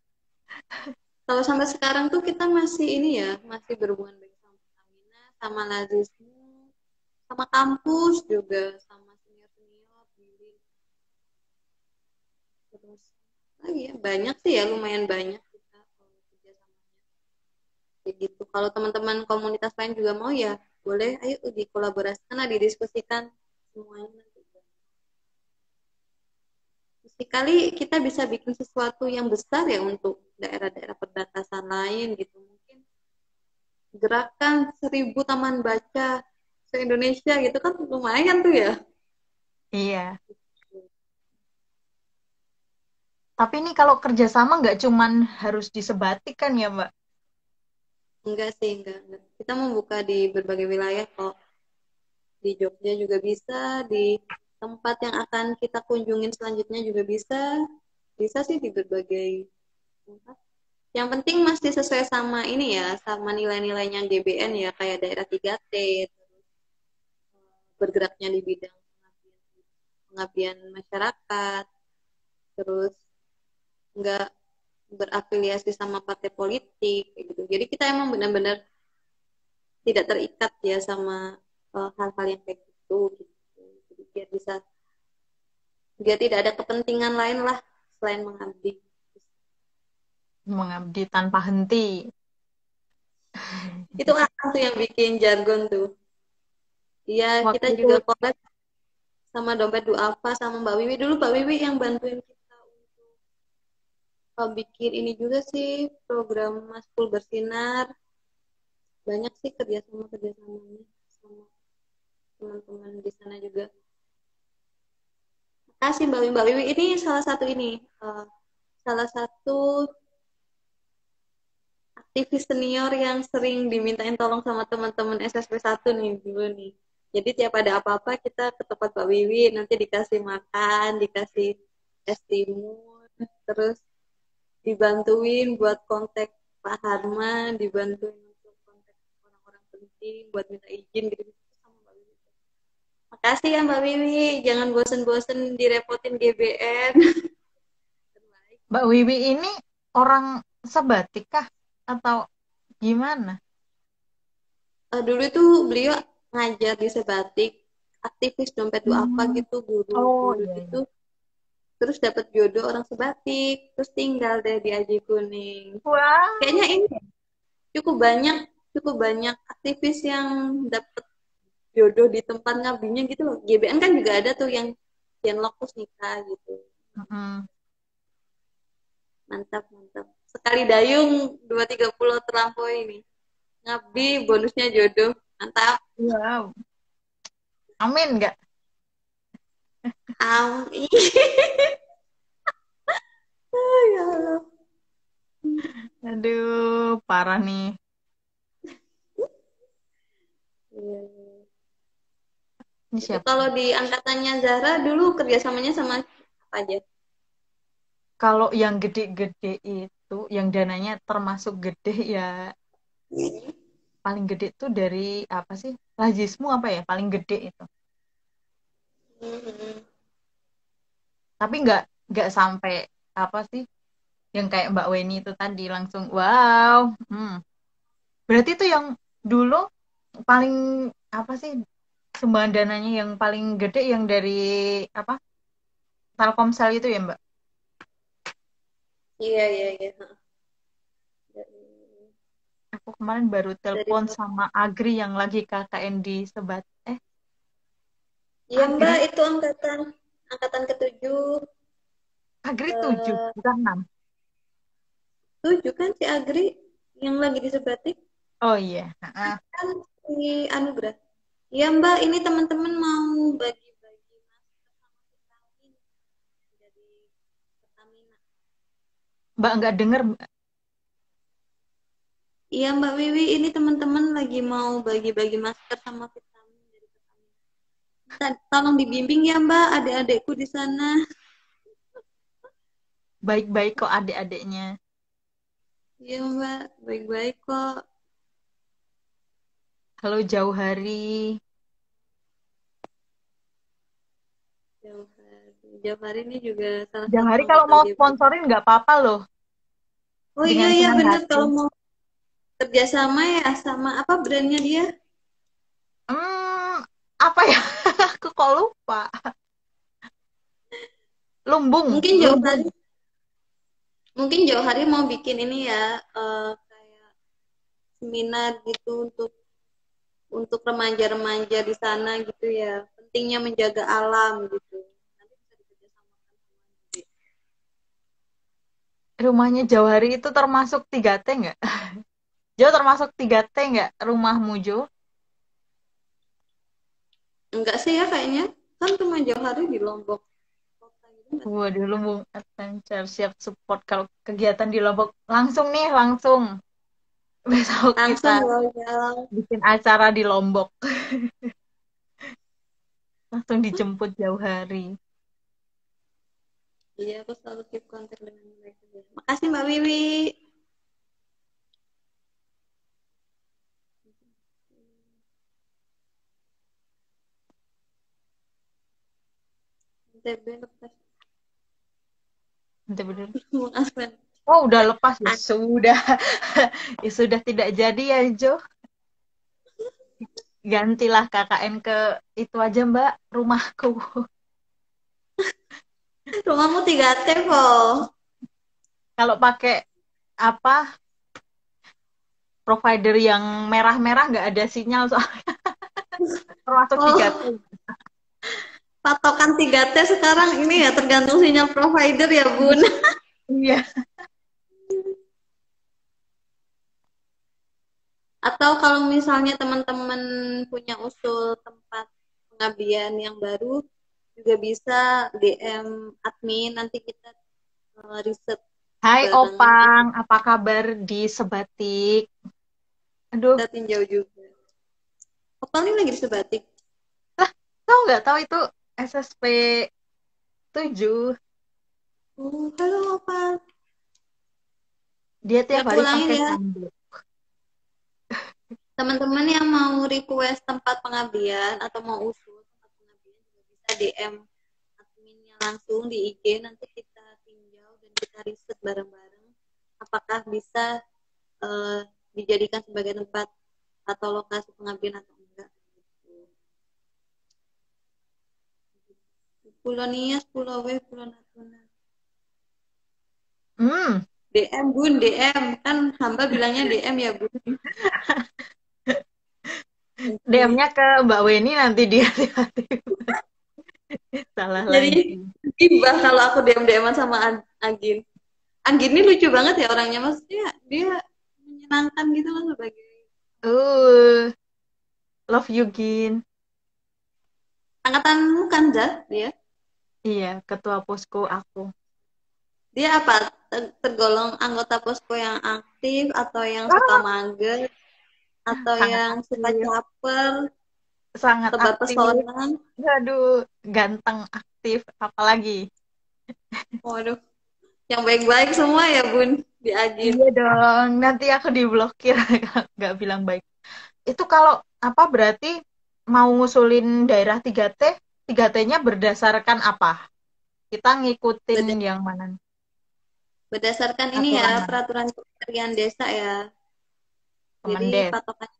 kalau sampai sekarang tuh kita masih ini ya, masih berhubungan baik sama Pertamina, sama Lazismu, sama kampus juga, sama senior-senior, bimbing. Terus lagi ya, banyak sih ya, lumayan banyak kita kalau kerjasamanya. Kayak gitu. Kalau teman-teman komunitas lain juga mau ya, boleh ayo dikolaborasikan, didiskusikan semuanya nanti. Sekali kita bisa bikin sesuatu yang besar ya untuk daerah-daerah perbatasan lain gitu. Mungkin gerakan 1.000 taman baca se-Indonesia gitu kan lumayan tuh ya. Iya, tapi ini kalau kerjasama nggak cuman harus di Sebatik kan ya Mbak? Enggak sih, enggak. Kita membuka di berbagai wilayah kok. Di Jogja juga bisa, di tempat yang akan kita kunjungin selanjutnya juga bisa. Bisa sih di berbagai tempat. Yang penting masih sesuai sama ini ya, sama nilai-nilainya GBN ya, kayak daerah 3T, bergeraknya di bidang pengabdian masyarakat, terus nggak berafiliasi sama partai politik, kayak gitu. Jadi kita emang benar-benar tidak terikat ya sama hal-hal yang kayak gitu, gitu. Jadi biar tidak ada kepentingan lain lah selain mengabdi. Mengabdi tanpa henti. Itu aku tuh yang bikin jargon tuh. Iya, kita Waktu itu, juga collab sama Dompet Duafa sama Mbak Wiwi. Dulu Mbak Wiwi yang bantuin kita untuk bikin ini juga sih, program Maskul Bersinar. Banyak sih kerjasamanya sama teman-teman di sana juga. Makasih Mbak Wiwi. Ini salah satu salah satu aktivis senior yang sering dimintain tolong sama teman-teman SSP 1 nih dulu nih. Jadi tiap ada apa-apa kita ke tempat Mbak Wiwi, nanti dikasih makan, dikasih es timun, terus dibantuin buat kontak Pak Harman, dibantuin untuk kontak orang-orang penting, buat minta izin gitu sama Mbak Wiwi. Makasih ya Mbak Wiwi, jangan bosen-bosen direpotin GBN. Mbak Wiwi ini orang Sebatik kah? Atau gimana? Dulu itu beliau ngajar di Sebatik, aktivis dompet duafa Hmm. gitu, Oh guru-guru iya, gitu. iya. Terus dapat jodoh orang Sebatik, terus tinggal deh di Aji Kuning. Kayaknya Wow. ini cukup banyak aktivis yang dapat jodoh di tempat ngabdinya gitu loh. GBN kan juga ada tuh yang lokus nikah gitu. Mm-mm. Mantap, mantap. Sekali dayung 230 terlampaui ini. Ngabdi bonusnya jodoh. Mantap. Wow. Amin nggak? Amin. Ya Allah. Aduh, parah nih. Iya. Ini Itu siapa? kalau di angkatannya Zara dulu kerjasamanya sama apa aja? Kalau yang gede-gede itu, yang dananya termasuk gede ya, paling gede tuh dari apa sih? Lazismu apa ya? Paling gede itu. Hmm. Tapi nggak sampai apa sih? Yang kayak Mbak Weni itu tadi langsung wow. Berarti itu yang dulu paling apa sih? Sumbangan dananya yang paling gede yang dari apa? Telkomsel itu ya, Mbak? Iya, iya, iya. Aku kemarin baru Dari telepon sama Agri yang lagi KKN di Sebat. Iya Mbak, Agri, itu angkatan ketujuh. Agri 7, Eh, bukan 6. tujuh kan si Agri yang lagi di Sebatik Oh iya. Heeh. kan si Anugrah. Iya Mbak, ini teman-teman mau bagi-bagi masker sama vitamin dari Pertamina. Mbak nggak denger, Mbak. Iya Mbak Wiwi, ini teman-teman lagi mau bagi-bagi masker sama vitamin dari Pertamina. Tolong dibimbing ya Mbak, adik-adikku di sana. Baik-baik kok adik-adiknya. Iya Mbak, baik-baik kok. Halo jauh hari. Jauh hari. Jauh hari ini juga salah Jauh satu hari kalau anggota mau GBN. sponsorin nggak apa-apa loh. Oh iya Dengan iya senang bener, hati. kalau mau kerjasama ya sama apa brandnya dia? Hmm, apa ya? Aku kok lupa. Lumbung, Mungkin jauh lumbung. hari, mungkin jauh hari mau bikin ini ya, kayak seminar gitu untuk remaja-remaja di sana gitu ya. Pentingnya menjaga alam gitu. Nanti bisa dikerjasamakan sama Dede. Rumahnya jauh hari itu termasuk 3T nggak? Jo termasuk 3T nggak rumahmu Jo? Enggak sih ya kayaknya. Kan cuma jauh hari di Lombok kota gitu enggak sih? Waduh, Lumbung Adventure siap support kalau kegiatan di Lombok. Langsung nih, langsung. Besok Langsung kita loh ya. bikin acara di Lombok. Langsung dijemput jauh hari. Iya, aku selalu keep kontak dengan mereka. Makasih Mbak Wiwi. NTB lepas. Nanti bener. Maafkan. Oh, udah lepas ya? Sudah. Ya sudah tidak jadi ya, Jo. Gantilah KKN ke itu aja, Mbak, rumahku. Rumahmu 3T kok. Kalau pakai apa provider yang merah-merah nggak ada sinyal soalnya termasuk 3T. Oh, patokan 3T sekarang ini ya tergantung sinyal provider ya Bun. Iya. Atau kalau misalnya teman-teman punya usul tempat pengabdian yang baru, juga bisa DM admin, nanti kita riset Hai bareng. Opang, apa kabar di Sebatik? Aduh, Kita tinjau juga. Opal ini lagi di Sebatik. lah, tahu nggak tahu itu SSP 7. Oh, halo Opal. Dia Ya tiap hari pulangin pakai ya. sandal. Teman-teman yang mau request tempat pengabdian atau mau usul tempat pengabdian juga bisa DM adminnya langsung di IG, nanti kita tinjau dan kita riset bareng-bareng apakah bisa eh, dijadikan sebagai tempat atau lokasi pengabdian atau enggak. Pulau Nias, Pulau W, Pulau Natuna. Hmm, DM Bun, DM kan hamba bilangnya DM ya Bun. DM-nya ke Mbak Weni nanti dia tiba-tiba salah Jadi lagi. gibah kalau aku DM sama Agin. Agin ini lucu banget ya orangnya, maksudnya dia menyenangkan gitu loh sebagai Uh, love you Gin. angkatanmu kan Zat dia. Iya, ketua posko aku. Dia apa tergolong anggota posko yang aktif atau yang suka Ah, mager atau sangat yang suka aktif, caper, sangat tebar aktif. pesona. Aduh, ganteng, aktif, apalagi. Waduh, yang baik-baik semua ya Bun di Agin. Iya dong, nanti aku diblokir kalau nggak bilang baik. Itu kalau apa berarti mau ngusulin daerah 3T, 3T-nya berdasarkan apa? Kita ngikutin yang mana? Berdasarkan ini ya Aturan mana? peraturan kementerian desa ya. Jadi Kemendes. patokan.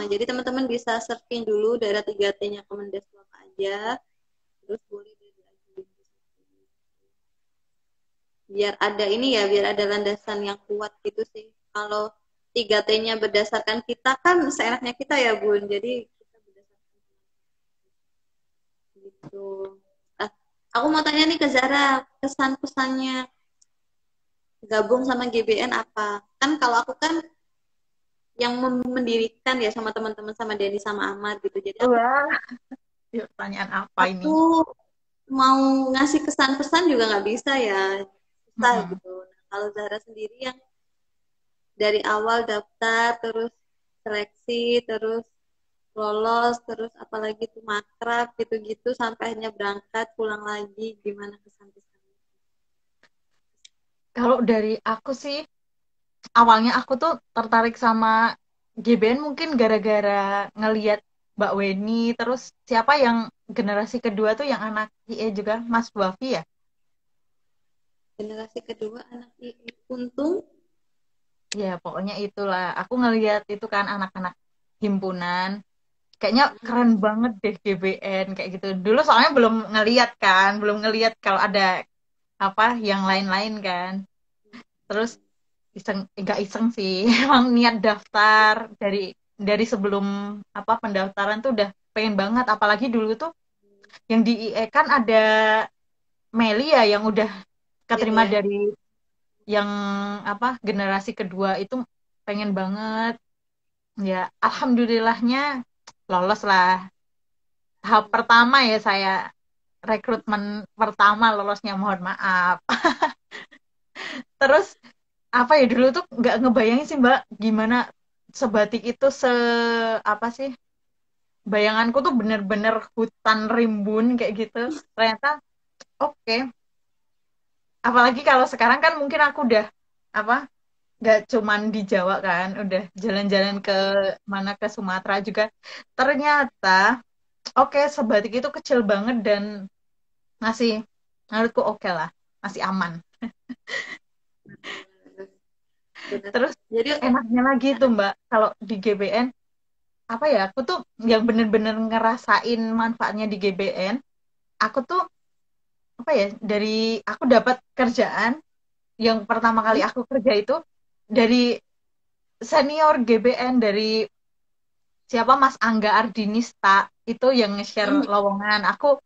Jadi teman-teman bisa searching dulu daerah 3T-nya Kemendes apa aja, terus boleh deh diajuin. Biar ada ini ya, biar ada landasan yang kuat gitu sih. Kalau 3T-nya berdasarkan kita kan seenaknya kita ya Bun, jadi kita berdasarkan gitu. Ah, aku mau tanya nih ke Zara, kesan-pesannya gabung sama GBN apa? Kan kalau aku kan yang mendirikan ya sama teman-teman sama Denny sama Ahmad gitu. Jadi Wah, yuk, pertanyaan apa ini? aku mau ngasih kesan pesan juga nggak bisa ya, susah Mm-mm. gitu. Nah, kalau Zahra sendiri yang dari awal daftar terus seleksi terus lolos terus apalagi tuh makrab gitu-gitu sampai hanya berangkat pulang lagi, gimana kesan pesannya Kalau dari aku sih, awalnya aku tuh tertarik sama GBN mungkin gara-gara ngelihat Mbak Weni, terus siapa yang generasi kedua tuh yang anak IE juga, Mas Wafi ya? Generasi kedua anak Untung. Ya, pokoknya itulah. Aku ngelihat itu kan anak-anak himpunan. Kayaknya keren banget deh GBN kayak gitu. Dulu soalnya belum ngelihat kan, belum ngelihat kalau ada apa yang lain-lain kan. Terus iseng, enggak iseng sih, emang niat daftar dari sebelum apa pendaftaran tuh udah pengen banget. Apalagi dulu tuh yang di IE kan ada Meli ya yang udah keterima Iya. dari yang apa generasi kedua itu pengen banget. Ya, alhamdulillahnya lolos lah. Tahap pertama ya saya rekrutmen pertama lolosnya mohon maaf. Terus apa ya dulu tuh nggak ngebayangin sih Mbak gimana sebatik itu apa sih bayanganku tuh bener-bener hutan rimbun kayak gitu. Ternyata oke. Apalagi kalau sekarang kan mungkin aku udah apa nggak cuman di Jawa kan, udah jalan-jalan ke mana ke Sumatera juga. Ternyata oke, sebatik itu kecil banget dan masih menurutku oke lah, masih aman. Benar. Terus Jadi enaknya lagi tuh Mbak, kalau di GBN apa ya, aku tuh yang bener-bener ngerasain manfaatnya di GBN, aku tuh apa ya, dari aku dapat kerjaan yang pertama kali aku kerja itu dari senior GBN, dari siapa Mas Angga Ardinista itu yang nge-share lowongan. Aku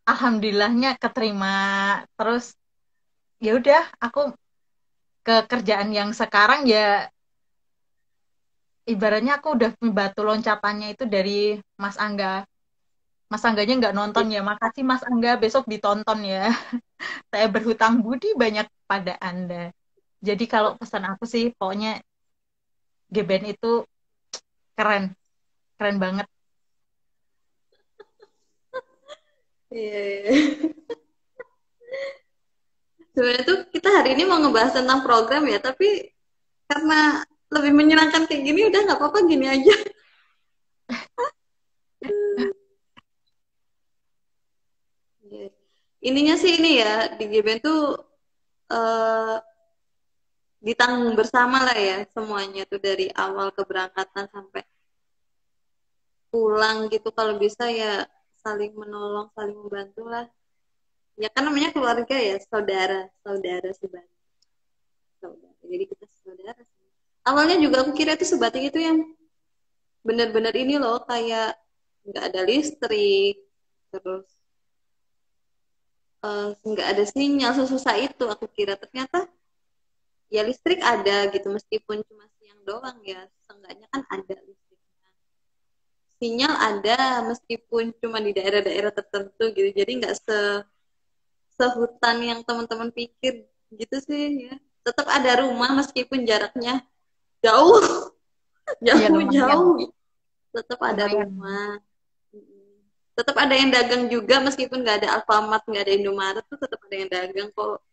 alhamdulillahnya keterima. Terus ya udah aku ke kerjaan yang sekarang ya ibaratnya aku udah batu loncatannya itu dari Mas Angga. Mas Angganya nggak nonton ya, makasih Mas Angga, besok ditonton ya. Saya berhutang budi banyak pada Anda. Jadi kalau pesan aku sih, pokoknya GBN itu keren, keren banget. iya, iya. Sebenarnya tuh kita hari ini mau ngebahas tentang program ya, tapi karena lebih menyenangkan kayak gini, udah nggak apa-apa gini aja. Iya. Ininya sih ini ya, di GBN tuh eh, ditanggung bersama lah ya semuanya tuh dari awal keberangkatan sampai pulang gitu. Kalau bisa ya saling menolong, saling membantu lah. Ya kan namanya keluarga ya, saudara, saudara sebaya, saudara. Jadi kita saudara. Awalnya juga aku kira itu sebatik itu yang benar-benar ini loh kayak nggak ada listrik, terus nggak ada sinyal, sesusah itu aku kira. Ternyata ya listrik ada gitu meskipun cuma siang doang ya, seenggaknya kan ada listriknya. Sinyal ada meskipun cuma di daerah-daerah tertentu gitu, jadi nggak sehutan yang teman-teman pikir gitu sih ya. Tetap ada rumah meskipun jaraknya jauh. Ya lumayan, Jauh-jauh, tetap ada lumayan. rumah, tetap ada yang dagang juga meskipun nggak ada Alfamart, nggak ada Indomaret tuh tetap ada yang dagang kok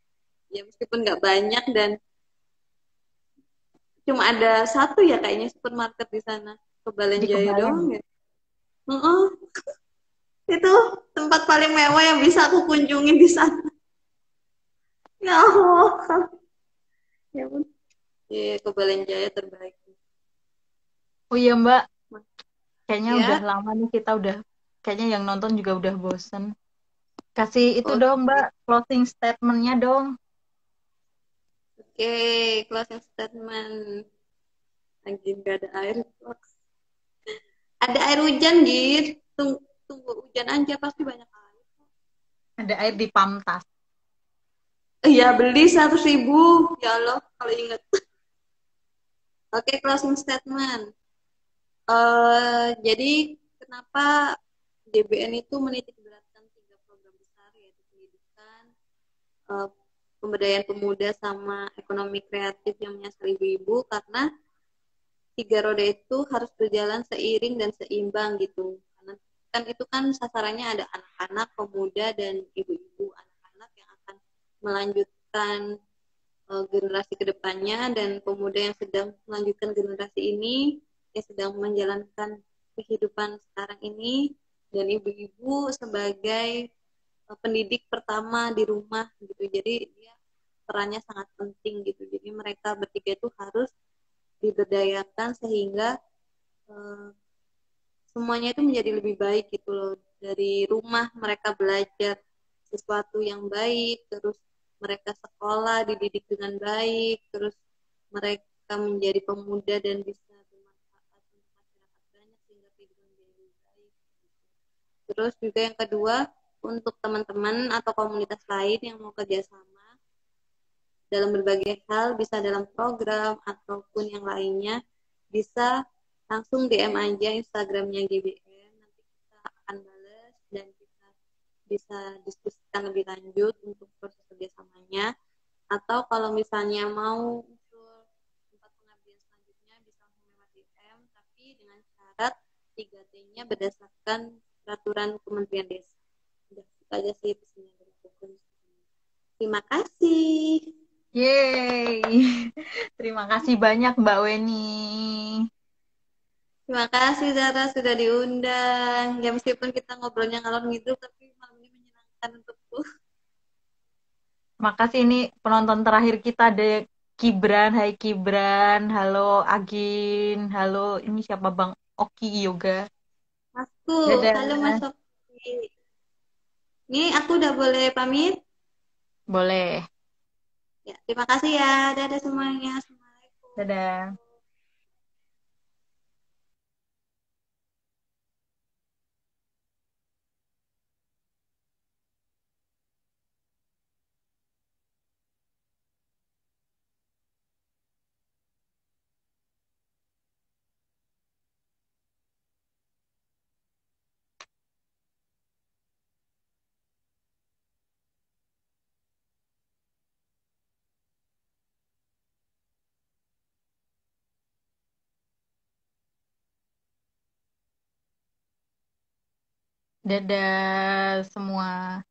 ya, meskipun nggak banyak dan cuma ada satu ya kayaknya supermarket di sana, Di Kebalenjaya Kebayan. doang ya. Itu tempat paling mewah yang bisa aku kunjungi di sana. Ya Allah, ya pun. Iya, Kebalenjaya terbaik. Oh iya Mbak, kayaknya udah Ya, lama nih kita udah, kayaknya yang nonton juga udah bosen. Kasih itu dong Mbak, oke. closing statement-nya dong. Oke, closing statement. Lagi nggak ada air. Ada air hujan, gitu. Tunggu hujan aja, pasti banyak air. Ada air di Pamtas. Iya, beli 100.000. Ya Allah, kalau inget. Oke, closing statement. Jadi, kenapa DBN itu menitik beratkan 3 program besar, yaitu pendidikan, eh, pemberdayaan pemuda, sama ekonomi kreatif yang menyasar ibu-ibu, karena 3 roda itu harus berjalan seiring dan seimbang gitu. Karena kan itu kan sasarannya ada anak-anak, pemuda, dan ibu-ibu, anak-anak yang akan melanjutkan generasi kedepannya dan pemuda yang sedang melanjutkan generasi ini yang sedang menjalankan kehidupan sekarang ini dan ibu-ibu sebagai pendidik pertama di rumah gitu. Jadi dia perannya sangat penting gitu. Jadi mereka bertiga itu harus diberdayakan sehingga uh, semuanya itu menjadi lebih baik gitu loh. Dari rumah mereka belajar sesuatu yang baik, terus mereka sekolah dididik dengan baik, terus mereka menjadi pemuda dan bisa bermanfaat untuk masyarakat banyak sehingga kehidupan menjadi lebih baik. Terus juga yang kedua, untuk teman-teman atau komunitas lain yang mau kerjasama dalam berbagai hal, bisa dalam program ataupun yang lainnya, bisa langsung DM aja Instagramnya GBM, nanti kita akan balas dan kita bisa diskusikan lebih lanjut untuk proses kerjasamanya. Atau kalau misalnya mau usul tempat pengabdian selanjutnya bisa langsung lewat DM, tapi dengan syarat 3T-nya berdasarkan peraturan Kementerian Desa. Udah, itu aja sih pesannya dari aku. Terima kasih. Yeay. Terima kasih banyak Mbak Weni. Terima kasih Zara sudah diundang. Ya meskipun kita ngobrolnya ngalor ngidul tapi malam ini menyenangkan untukku. Makasih, ini penonton terakhir kita ada Kibran. Hai Kibran. Halo Agin. Halo, ini siapa Bang Oki Yoga. Masku, halo Mas Dadah. Sofi. Ini aku udah boleh pamit? Boleh. Ya, terima kasih ya. Dadah semuanya. Assalamualaikum. Dadah. Dadah semua.